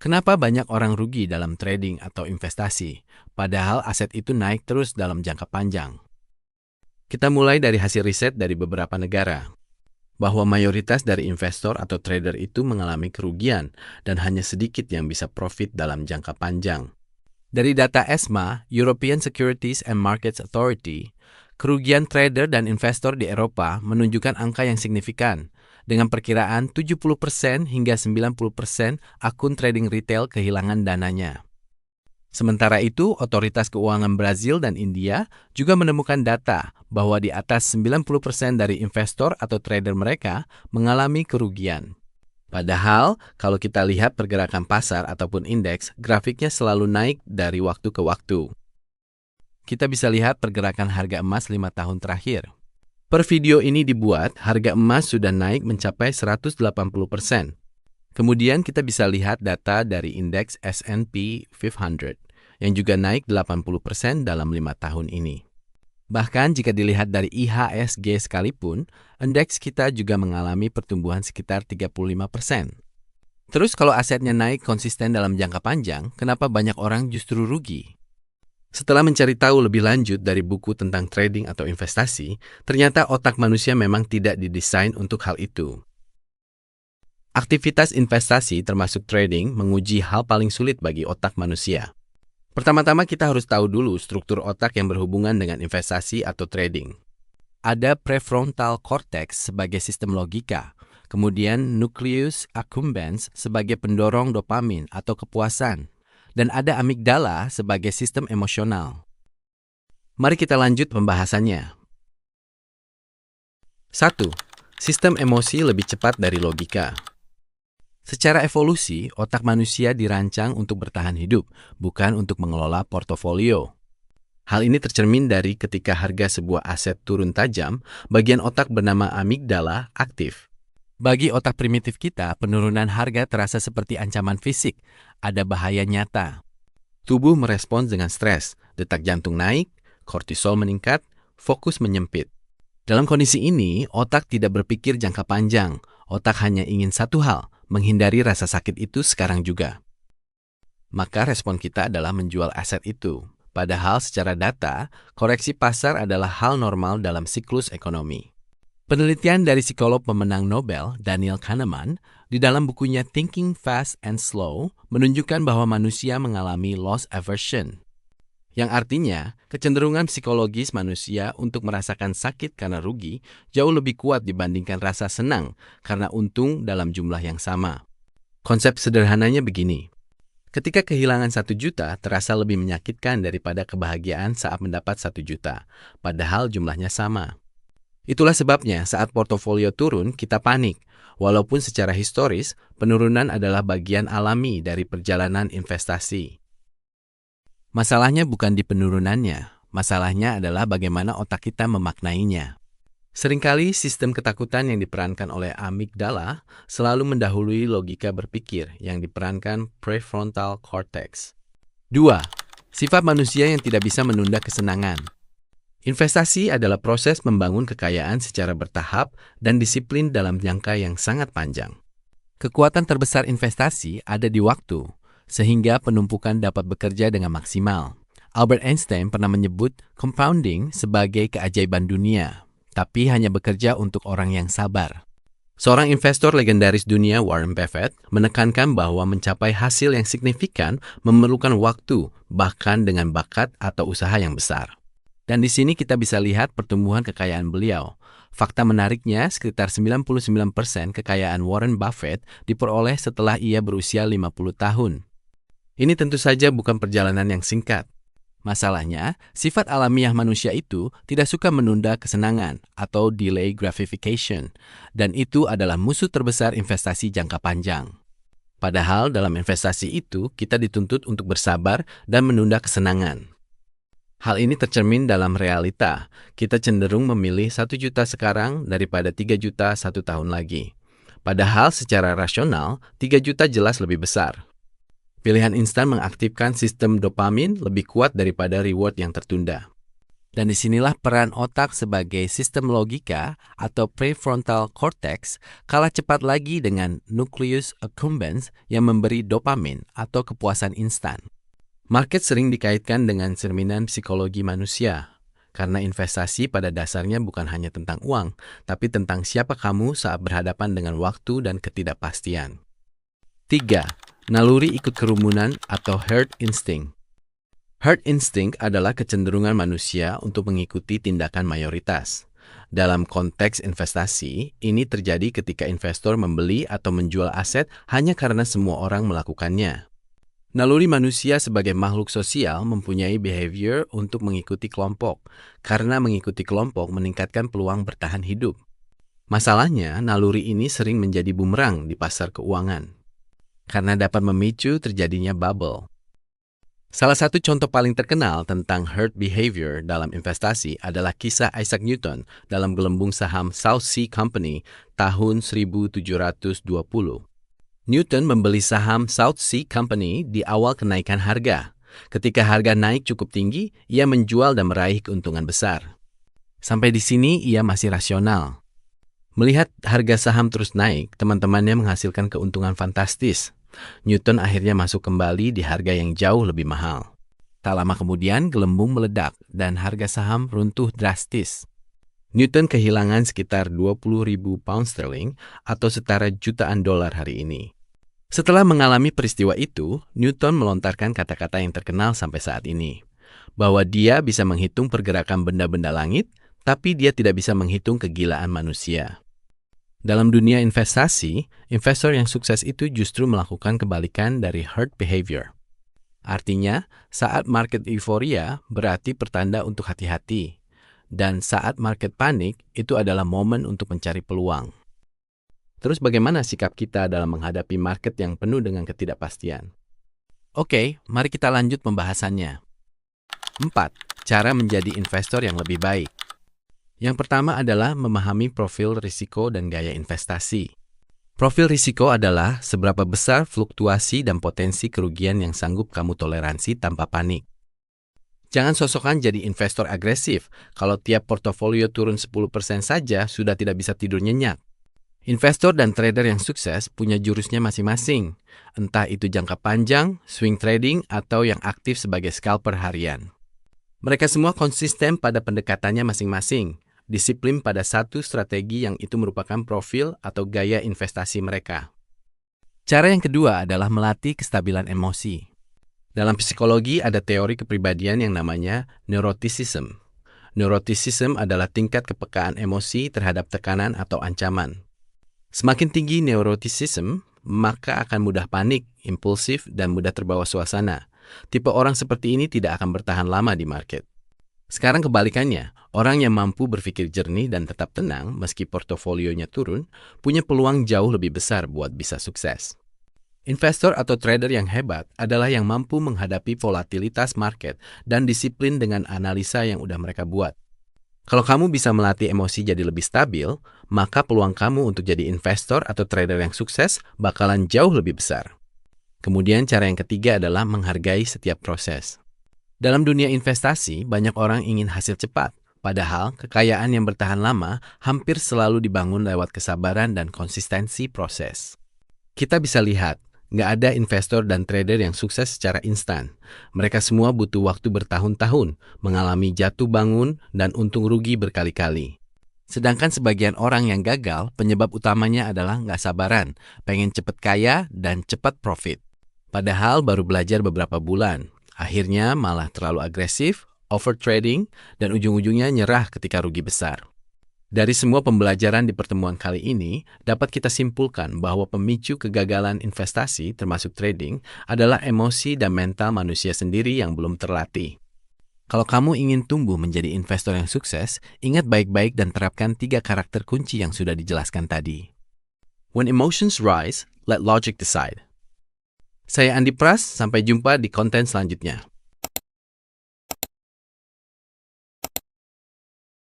Kenapa banyak orang rugi dalam trading atau investasi, padahal aset itu naik terus dalam jangka panjang? Kita mulai dari hasil riset dari beberapa negara, bahwa mayoritas dari investor atau trader itu mengalami kerugian dan hanya sedikit yang bisa profit dalam jangka panjang. Dari data ESMA, European Securities and Markets Authority, kerugian trader dan investor di Eropa menunjukkan angka yang signifikan, dengan perkiraan 70% hingga 90% akun trading retail kehilangan dananya. Sementara itu, otoritas keuangan Brazil dan India juga menemukan data bahwa di atas 90% dari investor atau trader mereka mengalami kerugian. Padahal, kalau kita lihat pergerakan pasar ataupun indeks, grafiknya selalu naik dari waktu ke waktu. Kita bisa lihat pergerakan harga emas 5 tahun terakhir. Per video ini dibuat, harga emas sudah naik mencapai 180%. Kemudian kita bisa lihat data dari indeks S&P 500 yang juga naik 80% dalam 5 tahun ini. Bahkan jika dilihat dari IHSG sekalipun, indeks kita juga mengalami pertumbuhan sekitar 35%. Terus kalau asetnya naik konsisten dalam jangka panjang, kenapa banyak orang justru rugi? Setelah mencari tahu lebih lanjut dari buku tentang trading atau investasi, ternyata otak manusia memang tidak didesain untuk hal itu. Aktivitas investasi termasuk trading menguji hal paling sulit bagi otak manusia. Pertama-tama kita harus tahu dulu struktur otak yang berhubungan dengan investasi atau trading. Ada prefrontal cortex sebagai sistem logika, kemudian nucleus accumbens sebagai pendorong dopamin atau kepuasan, dan ada amigdala sebagai sistem emosional. Mari kita lanjut pembahasannya. 1. Sistem emosi lebih cepat dari logika. Secara evolusi, otak manusia dirancang untuk bertahan hidup, bukan untuk mengelola portofolio. Hal ini tercermin dari ketika harga sebuah aset turun tajam, bagian otak bernama amigdala aktif. Bagi otak primitif kita, penurunan harga terasa seperti ancaman fisik, ada bahaya nyata. Tubuh merespons dengan stres, detak jantung naik, kortisol meningkat, fokus menyempit. Dalam kondisi ini, otak tidak berpikir jangka panjang, otak hanya ingin satu hal, menghindari rasa sakit itu sekarang juga. Maka respon kita adalah menjual aset itu. Padahal secara data, koreksi pasar adalah hal normal dalam siklus ekonomi. Penelitian dari psikolog pemenang Nobel, Daniel Kahneman, di dalam bukunya Thinking Fast and Slow, menunjukkan bahwa manusia mengalami loss aversion. Yang artinya, kecenderungan psikologis manusia untuk merasakan sakit karena rugi jauh lebih kuat dibandingkan rasa senang karena untung dalam jumlah yang sama. Konsep sederhananya begini. Ketika kehilangan 1 juta terasa lebih menyakitkan daripada kebahagiaan saat mendapat 1 juta, padahal jumlahnya sama. Itulah sebabnya saat portofolio turun, kita panik. Walaupun secara historis, penurunan adalah bagian alami dari perjalanan investasi. Masalahnya bukan di penurunannya, masalahnya adalah bagaimana otak kita memaknainya. Seringkali sistem ketakutan yang diperankan oleh amigdala selalu mendahului logika berpikir yang diperankan prefrontal cortex. 2. Sifat manusia yang tidak bisa menunda kesenangan. Investasi adalah proses membangun kekayaan secara bertahap dan disiplin dalam jangka yang sangat panjang. Kekuatan terbesar investasi ada di waktu, sehingga penumpukan dapat bekerja dengan maksimal. Albert Einstein pernah menyebut compounding sebagai keajaiban dunia, tapi hanya bekerja untuk orang yang sabar. Seorang investor legendaris dunia, Warren Buffett, menekankan bahwa mencapai hasil yang signifikan memerlukan waktu, bahkan dengan bakat atau usaha yang besar. Dan di sini kita bisa lihat pertumbuhan kekayaan beliau. Fakta menariknya, sekitar 99% kekayaan Warren Buffett diperoleh setelah ia berusia 50 tahun. Ini tentu saja bukan perjalanan yang singkat. Masalahnya, sifat alamiah manusia itu tidak suka menunda kesenangan atau delay gratification, dan itu adalah musuh terbesar investasi jangka panjang. Padahal dalam investasi itu, kita dituntut untuk bersabar dan menunda kesenangan. Hal ini tercermin dalam realita. Kita cenderung memilih 1 juta sekarang daripada 3 juta 1 tahun lagi. Padahal secara rasional, 3 juta jelas lebih besar. Pilihan instan mengaktifkan sistem dopamin lebih kuat daripada reward yang tertunda. Dan disinilah peran otak sebagai sistem logika atau prefrontal cortex kalah cepat lagi dengan nucleus accumbens yang memberi dopamin atau kepuasan instan. Market sering dikaitkan dengan cerminan psikologi manusia, karena investasi pada dasarnya bukan hanya tentang uang, tapi tentang siapa kamu saat berhadapan dengan waktu dan ketidakpastian. 3. Naluri ikut kerumunan atau herd instinct. Herd instinct adalah kecenderungan manusia untuk mengikuti tindakan mayoritas. Dalam konteks investasi, ini terjadi ketika investor membeli atau menjual aset hanya karena semua orang melakukannya. Naluri manusia sebagai makhluk sosial mempunyai behavior untuk mengikuti kelompok, karena mengikuti kelompok meningkatkan peluang bertahan hidup. Masalahnya, naluri ini sering menjadi bumerang di pasar keuangan, karena dapat memicu terjadinya bubble. Salah satu contoh paling terkenal tentang herd behavior dalam investasi adalah kisah Isaac Newton dalam gelembung saham South Sea Company tahun 1720. Newton membeli saham South Sea Company di awal kenaikan harga. Ketika harga naik cukup tinggi, ia menjual dan meraih keuntungan besar. Sampai di sini ia masih rasional. Melihat harga saham terus naik, teman-temannya menghasilkan keuntungan fantastis. Newton akhirnya masuk kembali di harga yang jauh lebih mahal. Tak lama kemudian, gelembung meledak dan harga saham runtuh drastis. Newton kehilangan sekitar 20.000 pound sterling atau setara jutaan dolar hari ini. Setelah mengalami peristiwa itu, Newton melontarkan kata-kata yang terkenal sampai saat ini, bahwa dia bisa menghitung pergerakan benda-benda langit, tapi dia tidak bisa menghitung kegilaan manusia. Dalam dunia investasi, investor yang sukses itu justru melakukan kebalikan dari herd behavior. Artinya, saat market euforia berarti pertanda untuk hati-hati, dan saat market panik itu adalah momen untuk mencari peluang. Terus bagaimana sikap kita dalam menghadapi market yang penuh dengan ketidakpastian? Oke, mari kita lanjut pembahasannya. 4. Cara menjadi investor yang lebih baik. Yang pertama adalah memahami profil risiko dan gaya investasi. Profil risiko adalah seberapa besar fluktuasi dan potensi kerugian yang sanggup kamu toleransi tanpa panik. Jangan sosokan jadi investor agresif kalau tiap portofolio turun 10% saja sudah tidak bisa tidur nyenyak. Investor dan trader yang sukses punya jurusnya masing-masing, entah itu jangka panjang, swing trading, atau yang aktif sebagai scalper harian. Mereka semua konsisten pada pendekatannya masing-masing, disiplin pada satu strategi yang itu merupakan profil atau gaya investasi mereka. Cara yang kedua adalah melatih kestabilan emosi. Dalam psikologi ada teori kepribadian yang namanya neuroticism. Neuroticism adalah tingkat kepekaan emosi terhadap tekanan atau ancaman. Semakin tinggi neuroticism, maka akan mudah panik, impulsif, dan mudah terbawa suasana. Tipe orang seperti ini tidak akan bertahan lama di market. Sekarang kebalikannya, orang yang mampu berpikir jernih dan tetap tenang meski portofolionya turun, punya peluang jauh lebih besar buat bisa sukses. Investor atau trader yang hebat adalah yang mampu menghadapi volatilitas market dan disiplin dengan analisa yang udah mereka buat. Kalau kamu bisa melatih emosi jadi lebih stabil, maka peluang kamu untuk jadi investor atau trader yang sukses bakalan jauh lebih besar. Kemudian cara yang ketiga adalah menghargai setiap proses. Dalam dunia investasi, banyak orang ingin hasil cepat, padahal kekayaan yang bertahan lama hampir selalu dibangun lewat kesabaran dan konsistensi proses. Kita bisa lihat, nggak ada investor dan trader yang sukses secara instan. Mereka semua butuh waktu bertahun-tahun, mengalami jatuh bangun dan untung rugi berkali-kali. Sedangkan sebagian orang yang gagal, penyebab utamanya adalah nggak sabaran, pengen cepat kaya dan cepat profit. Padahal baru belajar beberapa bulan. Akhirnya malah terlalu agresif, overtrading, dan ujung-ujungnya nyerah ketika rugi besar. Dari semua pembelajaran di pertemuan kali ini, dapat kita simpulkan bahwa pemicu kegagalan investasi termasuk trading adalah emosi dan mental manusia sendiri yang belum terlatih. Kalau kamu ingin tumbuh menjadi investor yang sukses, ingat baik-baik dan terapkan 3 karakter kunci yang sudah dijelaskan tadi. When emotions rise, let logic decide. Saya Andi Pras, sampai jumpa di konten selanjutnya.